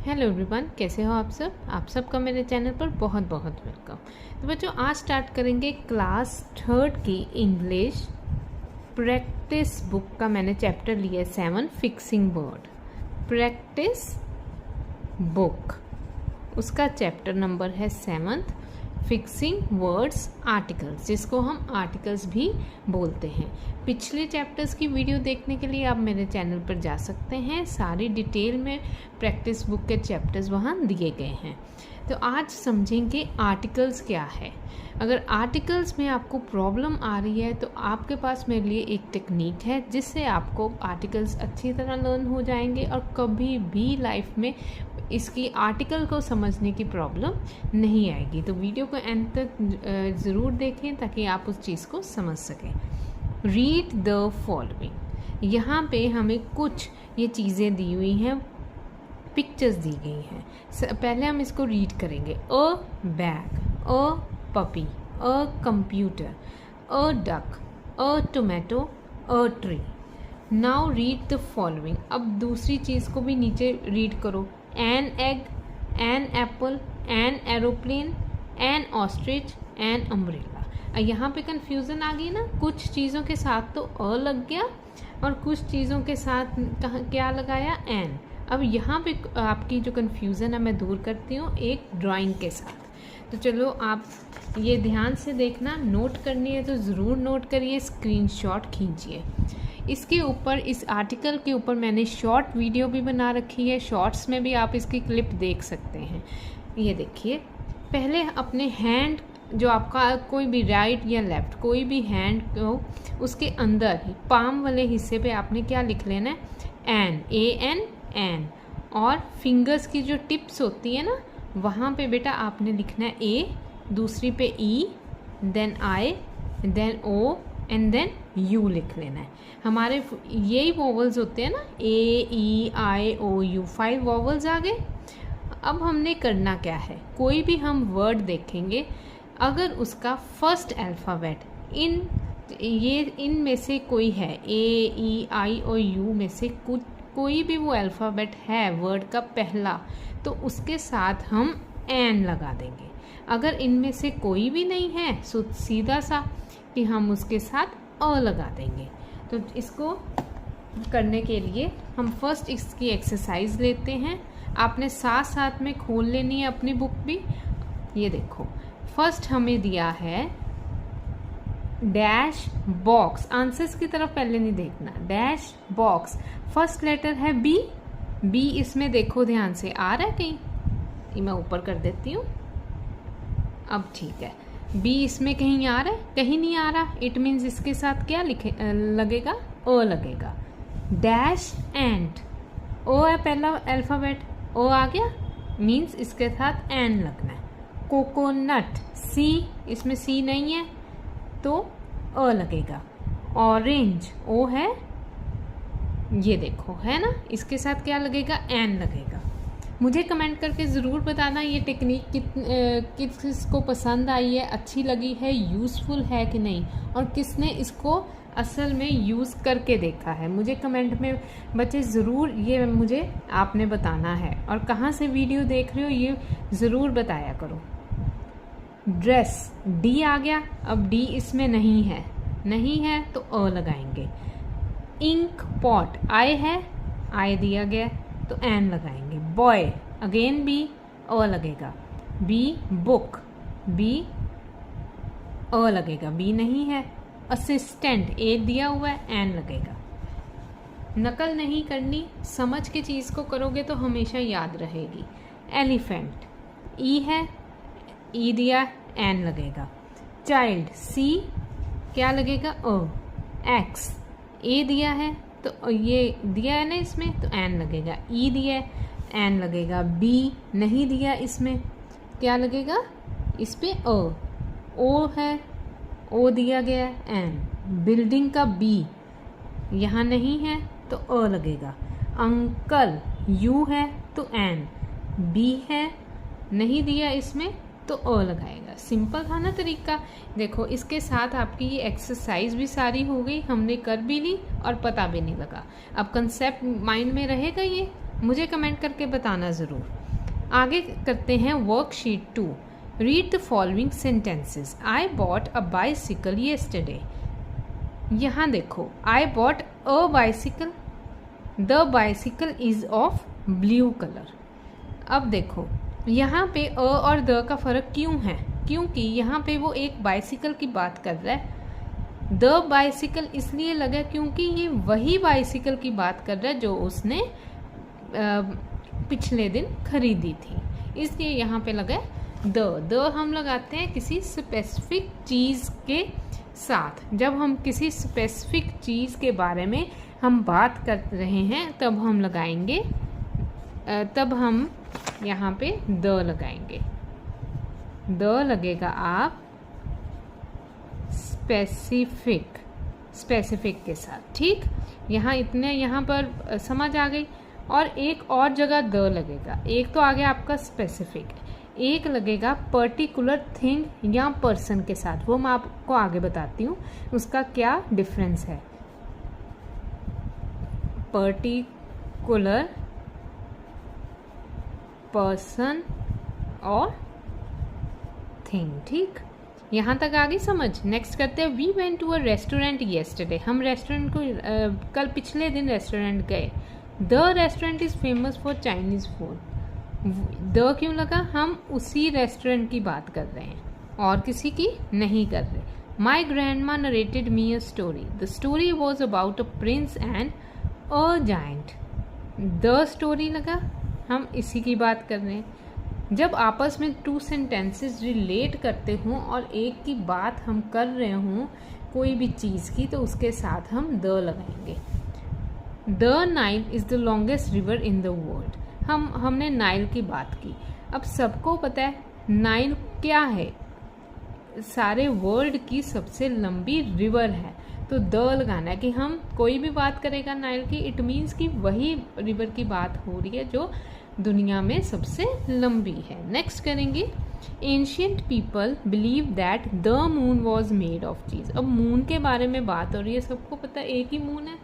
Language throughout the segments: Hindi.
हेलो एवरीवन, कैसे हो आप सबका मेरे चैनल पर बहुत बहुत वेलकम। तो बच्चों, आज स्टार्ट करेंगे क्लास 3 की इंग्लिश प्रैक्टिस बुक का। मैंने चैप्टर लिया 7 फिक्सिंग वर्ड। प्रैक्टिस बुक, उसका चैप्टर नंबर है 7 फिक्सिंग वर्ड्स आर्टिकल्स, जिसको हम आर्टिकल्स भी बोलते हैं। पिछले चैप्टर्स की वीडियो देखने के लिए आप मेरे चैनल पर जा सकते हैं। सारी डिटेल में प्रैक्टिस बुक के चैप्टर्स वहाँ दिए गए हैं। तो आज समझेंगे आर्टिकल्स क्या है। अगर आर्टिकल्स में आपको प्रॉब्लम आ रही है तो आपके पास मेरे लिए एक टेक्निक है जिससे आपको आर्टिकल्स अच्छी तरह लर्न हो जाएंगे और कभी भी लाइफ में इसकी आर्टिकल को समझने की प्रॉब्लम नहीं आएगी। तो वीडियो को एंड तक ज़रूर देखें ताकि आप उस चीज़ को समझ सकें। रीड द फॉलोइंग, यहाँ पे हमें कुछ ये चीज़ें दी हुई हैं, पिक्चर्स दी गई हैं। पहले हम इसको रीड करेंगे। A bag, a puppy, a computer, a duck, a tomato, a tree. Now read the following. अब दूसरी चीज़ को भी नीचे रीड करो। An egg, an apple, an aeroplane, an ostrich, an umbrella. यहाँ पे कंफ्यूजन आ गई ना, कुछ चीज़ों के साथ तो अ लग गया और कुछ चीज़ों के साथ क्या लगाया, एन। अब यहाँ पे आपकी जो कंफ्यूजन है मैं दूर करती हूँ एक ड्राइंग के साथ। तो चलो आप ये ध्यान से देखना, नोट करनी है तो ज़रूर नोट करिए, स्क्रीनशॉट खींचिए। इसके ऊपर, इस आर्टिकल के ऊपर मैंने शॉर्ट वीडियो भी बना रखी है। शॉर्ट्स में भी आप इसकी क्लिप देख सकते हैं। ये देखिए, पहले अपने हैंड, जो आपका कोई भी राइट या लेफ्ट कोई भी हैंड को, उसके अंदर पाम वाले हिस्से पे आपने क्या लिख लेना है, एन, ए एन, एन। और फिंगर्स की जो टिप्स होती है ना, वहाँ पे बेटा आपने लिखना है ए, दूसरी पे E, then I, then O and then U लिख लेना है। हमारे यही वॉवल्स होते हैं ना, ए ई आई ओ यू, 5 वॉवल्स आ गए। अब हमने करना क्या है, कोई भी हम वर्ड देखेंगे, अगर उसका फर्स्ट अल्फ़ाबेट इन में से कोई है, ए ई आई और यू में से कोई भी वो अल्फ़ाबेट है वर्ड का पहला, तो उसके साथ हम एन लगा देंगे। अगर इनमें से कोई भी नहीं है तो सीधा सा कि हम उसके साथ अ लगा देंगे। तो इसको करने के लिए हम फर्स्ट इसकी एक्सरसाइज लेते हैं। आपने साथ साथ में खोल लेनी है अपनी बुक भी। ये देखो, फर्स्ट हमें दिया है डैश बॉक्स। आंसर्स की तरफ पहले नहीं देखना, डैश बॉक्स। फर्स्ट लेटर है बी। बी इसमें देखो ध्यान से, आ रहा है कहीं? ये मैं ऊपर कर देती हूँ, अब ठीक है। बी इसमें कहीं आ रहा है? कहीं नहीं आ रहा। इट मीन्स इसके साथ क्या लगेगा, अ लगेगा। डैश एंड, ओ है पहला अल्फ़ाबेट, ओ आ गया, मीन्स इसके साथ एन लगना है। कोकोनट, सी, इसमें सी नहीं है तो अ लगेगा। ऑरेंज, ओ है, ये देखो है ना, इसके साथ क्या लगेगा, एन लगेगा। मुझे कमेंट करके ज़रूर बताना ये टेक्निक किसको पसंद आई है, अच्छी लगी है, यूज़फुल है कि नहीं, और किसने इसको असल में यूज़ करके देखा है। मुझे कमेंट में बच्चे ज़रूर ये मुझे आपने बताना है, और कहाँ से वीडियो देख रहे हो ये ज़रूर बताया करो। ड्रेस, डी आ गया। अब डी इसमें नहीं है तो अ लगाएंगे। इंक पॉट, आई है, आई दिया गया तो एन लगाएंगे। बॉय, अगेन बी, अ लगेगा। बी बुक, बी अ लगेगा, बी नहीं है। असिस्टेंट, ए दिया हुआ है, एन लगेगा। नकल नहीं करनी, समझ के चीज़ को करोगे तो हमेशा याद रहेगी। एलिफेंट, ई है, ई दिया, एन लगेगा। चाइल्ड, सी, क्या लगेगा, अ। एक्स, ए दिया है तो ये दिया है ना इसमें, तो एन लगेगा। ई दिया है, एन लगेगा। बी नहीं दिया इसमें, क्या लगेगा, इस पे अ। ओ है, ओ दिया गया, एन। बिल्डिंग का बी यहाँ नहीं है तो अ लगेगा। अंकल, यू है तो एन। बी है, नहीं दिया इसमें तो अ लगाएगा। सिंपल था ना तरीका। देखो, इसके साथ आपकी ये एक्सरसाइज भी सारी हो गई, हमने कर भी ली और पता भी नहीं लगा। अब कंसेप्ट माइंड में रहेगा ये, मुझे कमेंट करके बताना ज़रूर। आगे करते हैं worksheet 2। Read the following sentences. I bought a bicycle yesterday. यहाँ देखो, I bought a bicycle, the bicycle is of blue colour. अब देखो यहाँ पे अ और द का फ़र्क क्यों है? क्योंकि यहाँ पे वो एक बाइसिकल की बात कर रहा है। द बाइसिकल इसलिए लगा क्योंकि ये वही बाइसिकल की बात कर रहा है जो उसने पिछले दिन खरीदी थी, इसलिए यहाँ पे लगा द हम लगाते हैं किसी स्पेसिफिक चीज़ के साथ। जब हम किसी स्पेसिफिक चीज़ के बारे में हम बात कर रहे हैं तब हम लगाएंगे, तब हम यहाँ पे द लगाएंगे। द लगेगा आप स्पेसिफिक के साथ। ठीक, यहाँ इतने यहाँ पर समझ आ गई। और एक और जगह द लगेगा। एक तो आ गया आपका स्पेसिफिक, एक लगेगा पर्टिकुलर थिंग या पर्सन के साथ। वो मैं आपको आगे बताती हूँ उसका क्या डिफरेंस है। पर्टिकुलर पर्सन और थिंग। ठीक, यहाँ तक आ गई समझ। नेक्स्ट करते हैं, we went to a restaurant yesterday. हम रेस्टोरेंट को कल पिछले दिन रेस्टोरेंट गए। The restaurant is famous for Chinese food. The क्यों लगा? हम उसी रेस्टोरेंट की बात कर रहे हैं और किसी की नहीं कर रहे। My grandma narrated me a story. The story was about a prince and a giant. The story लगा, हम इसी की बात कर रहे हैं। जब आपस में टू सेंटेंसेस रिलेट करते हों और एक की बात हम कर रहे हों कोई भी चीज़ की, तो उसके साथ हम द लगाएंगे। The Nile is the longest river in the world. हमने नाइल की बात की। अब सबको पता है नाइल क्या है, सारे वर्ल्ड की सबसे लंबी रिवर है। तो द लगाना है कि हम कोई भी बात करेगा नाइल की, इट मीन्स कि वही रिवर की बात हो रही है जो दुनिया में सबसे लंबी है। नेक्स्ट करेंगे, ancient people believe that the moon was made of चीज। अब मून के बारे में बात हो रही है, सबको पता है एक ही मून है,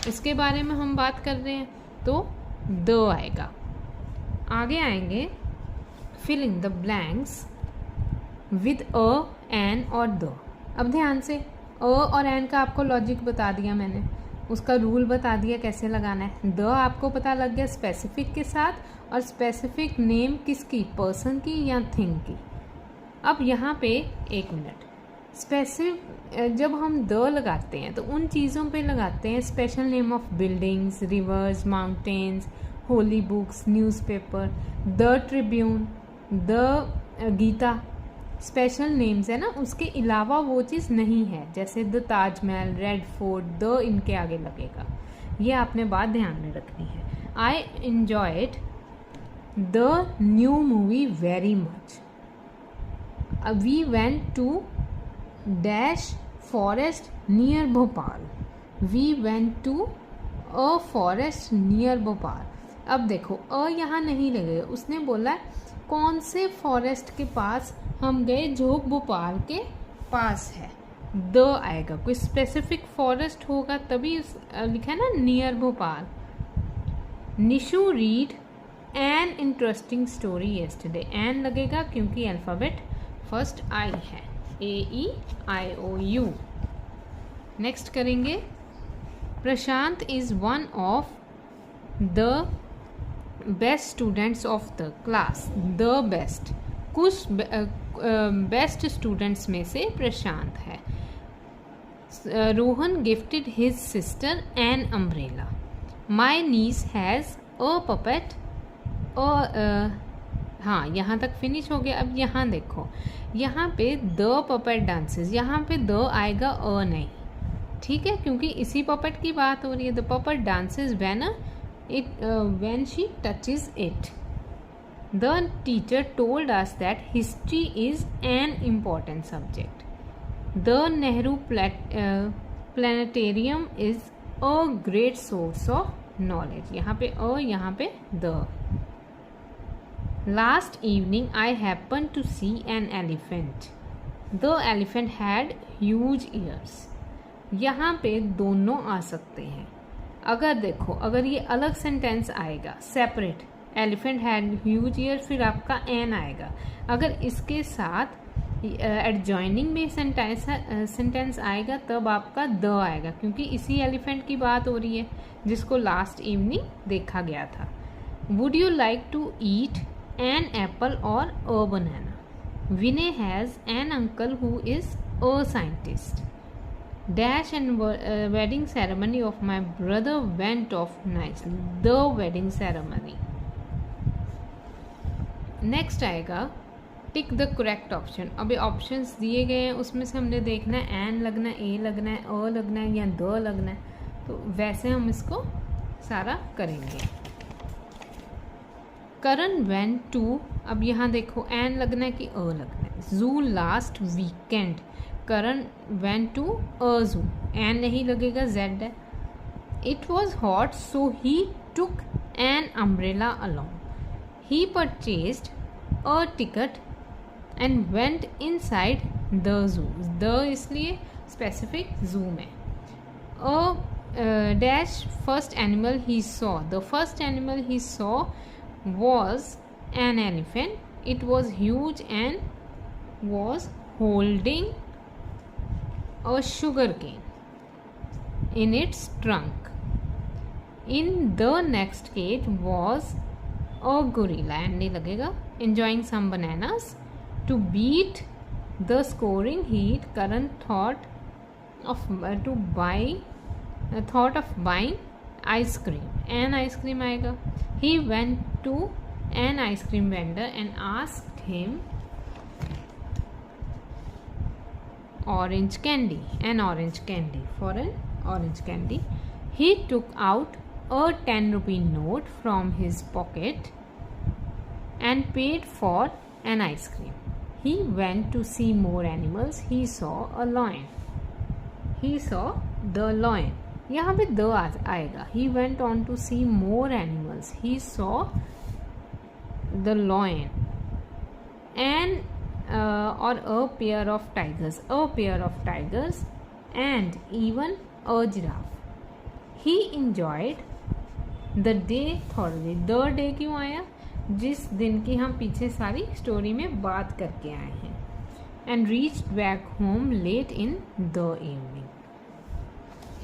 इसके बारे में हम बात कर रहे हैं, तो द आएगा। आगे आएंगे, filling the blanks with a, an और द। अब ध्यान से, अ और एन का आपको लॉजिक बता दिया मैंने, उसका रूल बता दिया कैसे लगाना है। द आपको पता लग गया स्पेसिफिक के साथ, और स्पेसिफिक नेम किसकी, पर्सन की या थिंग की। अब यहाँ पे एक मिनट, स्पेसिफिक जब हम द लगाते हैं तो उन चीज़ों पे लगाते हैं, special name of buildings, rivers, mountains, holy books, newspaper, the Tribune, the Gita, special names है ना, उसके अलावा वो चीज़ नहीं है। जैसे the Taj Mahal, Red Fort, the इनके आगे लगेगा। ये आपने बात ध्यान में रखनी है। I enjoyed the new movie very much. We went to dash forest near Bhopal. We went to a forest near Bhopal. अब देखो अ यहाँ नहीं लगेगा, उसने बोला कौन से फॉरेस्ट के पास हम गए जो भोपाल के पास है, द आएगा। कोई स्पेसिफिक फॉरेस्ट होगा तभी लिखा है ना near Bhopal. Nishu read an interesting story yesterday. An लगेगा क्योंकि अल्फ़ाबेट फर्स्ट आई है, AEIOU। नेक्स्ट करेंगे, Prashant is one of the best students of the class. The best, कुछ बेस्ट स्टूडेंट्स में से प्रशांत है। Rohan gifted his sister an umbrella. My niece has a puppet. हाँ, यहाँ तक फिनिश हो गया। अब यहाँ देखो, यहाँ पे द पपेट डांसेस, यहाँ पे द आएगा अ नहीं, ठीक है, क्योंकि इसी पपेट की बात हो रही है। The puppet dances when she touches it. The teacher told us that history is an important subject. The Nehru Planetarium is a great source of knowledge. यहाँ पे अ, यहाँ पे the. Last evening I happened to see an elephant. The elephant had huge ears. यहाँ पे दोनों आ सकते हैं। अगर देखो, अगर ये अलग सेंटेंस आएगा separate, elephant had huge year, फिर आपका एन आएगा। अगर इसके साथ एडजॉइनिंग में सेंटेंस आएगा तब आपका द आएगा, क्योंकि इसी एलिफेंट की बात हो रही है जिसको लास्ट इवनिंग देखा गया था। Would you like to eat an apple और a banana? Vinay has an uncle who is a scientist. Dash and wedding ceremony of my brother went off nicely. The wedding ceremony. Next आएगा टिक द करेक्ट ऑप्शन। अभी ऑप्शंस दिए गए हैं, उसमें से हमने देखना है एन लगना है, ए लगना है, अ लगना है या द लगना है, तो वैसे हम इसको सारा करेंगे। करण वेंट टू, अब यहाँ देखो एन लगना है कि अ लगना है। Zoo last weekend, Karan went to a zoo, an नहीं लगेगा, जेड है। It was hot so he took an umbrella along. He purchased a ticket and went inside the zoo, the इसलिए स्पेसिफिक जू में। A dash first animal he saw, the first animal he saw was an elephant. It was huge and was holding a sugar cane in its trunk. In the next cage was a gorilla, and नहीं लगेगा, enjoying some bananas. To beat the scoring heat, Karan thought of buying ice cream. An ice cream आएगा. He went to an ice cream vendor and asked him orange candy, an orange candy, for an orange candy. He took out a 10 rupee note from his pocket and paid for an ice cream. He went to see more animals. He saw a lion. He saw the lion. यहाँ पे the आएगा. He went on to see more animals. He saw the lion and or a pair of tigers and even a giraffe. He enjoyed the day thoroughly. The day क्यों आया? जिस दिन की हम पीछे सारी स्टोरी में बात करके आए हैं। And reached back home late in the evening.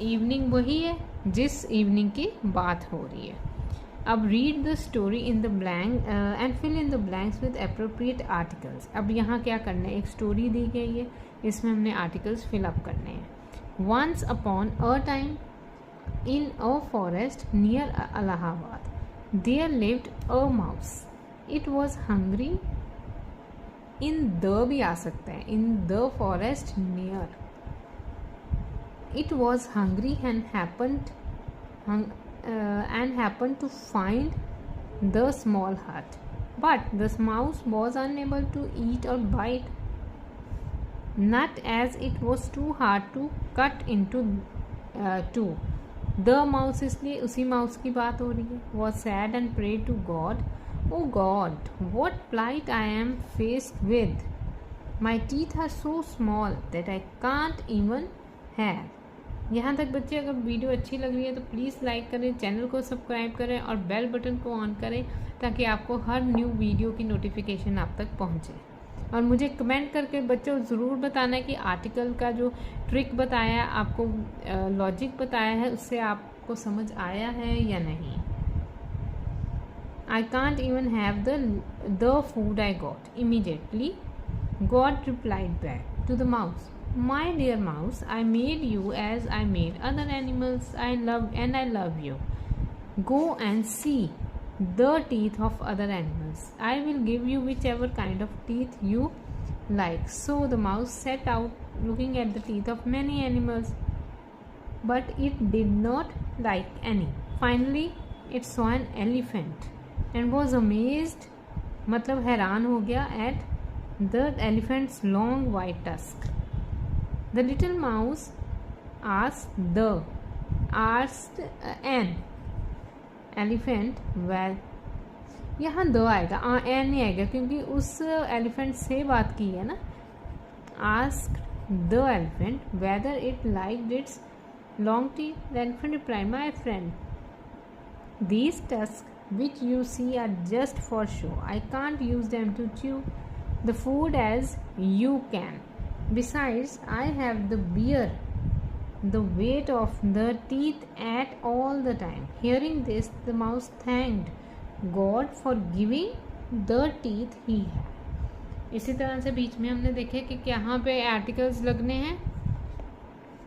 Evening वही है जिस इवनिंग की बात हो रही है। अब read the story in the blank and fill in the blanks with appropriate articles. अब यहाँ क्या करना है, एक स्टोरी दी गई है, इसमें हमने आर्टिकल्स फिलअप करने हैं। Once upon a time in a forest near Allahabad there lived a mouse. It was hungry, in the भी आ सकता है, in the forest near. It was hungry and happened to find the small hut, but the mouse was unable to eat or bite nut as it was too hard to cut into two. The mouse इसलिए उसी माउस की बात हो रही है। was sad and prayed to God, oh God, what plight I am faced with. My teeth are so small that I can't even have. यहाँ तक बच्चे, अगर वीडियो अच्छी लग रही है तो प्लीज़ लाइक करें, चैनल को सब्सक्राइब करें और बेल बटन को ऑन करें ताकि आपको हर न्यू वीडियो की नोटिफिकेशन आप तक पहुँचे। और मुझे कमेंट करके बच्चों ज़रूर बताना कि आर्टिकल का जो ट्रिक बताया, आपको लॉजिक बताया है, उससे आपको समझ आया है या नहीं। I can't even have the food I got. Immediately, God replied back to the mouse, my dear mouse, I made you as I made other animals. I love you. Go and see the teeth of other animals. I will give you whichever kind of teeth you like. So the mouse set out looking at the teeth of many animals, but it did not like any. Finally, it saw an elephant and was amazed, मतलब हैरान हो गया, at the elephant's long white tusk. The little mouse asked an elephant where, यहाँ द आएगा, एन नहीं आएगा क्योंकि उस एलिफेंट से बात की है ना। Ask the elephant whether it liked it's Long teeth? The elephant replied, my friend, these tusks which you see are just for show. I can't use them to chew the food as you can. Besides, I have the bear the weight of the teeth at all the time. Hearing this, the mouse thanked God for giving the teeth he had. इसी तरह से बीच में हमने देखे कि यहाँ पे आर्टिकल्स लगने हैं,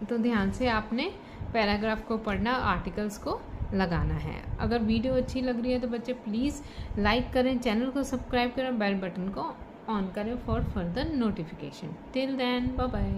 तो ध्यान से आपने पैराग्राफ को पढ़ना, आर्टिकल्स को लगाना है। अगर वीडियो अच्छी लग रही है तो बच्चे प्लीज़ लाइक करें, चैनल को सब्सक्राइब करें, बेल बटन को ऑन करें for further notification. Till then bye bye.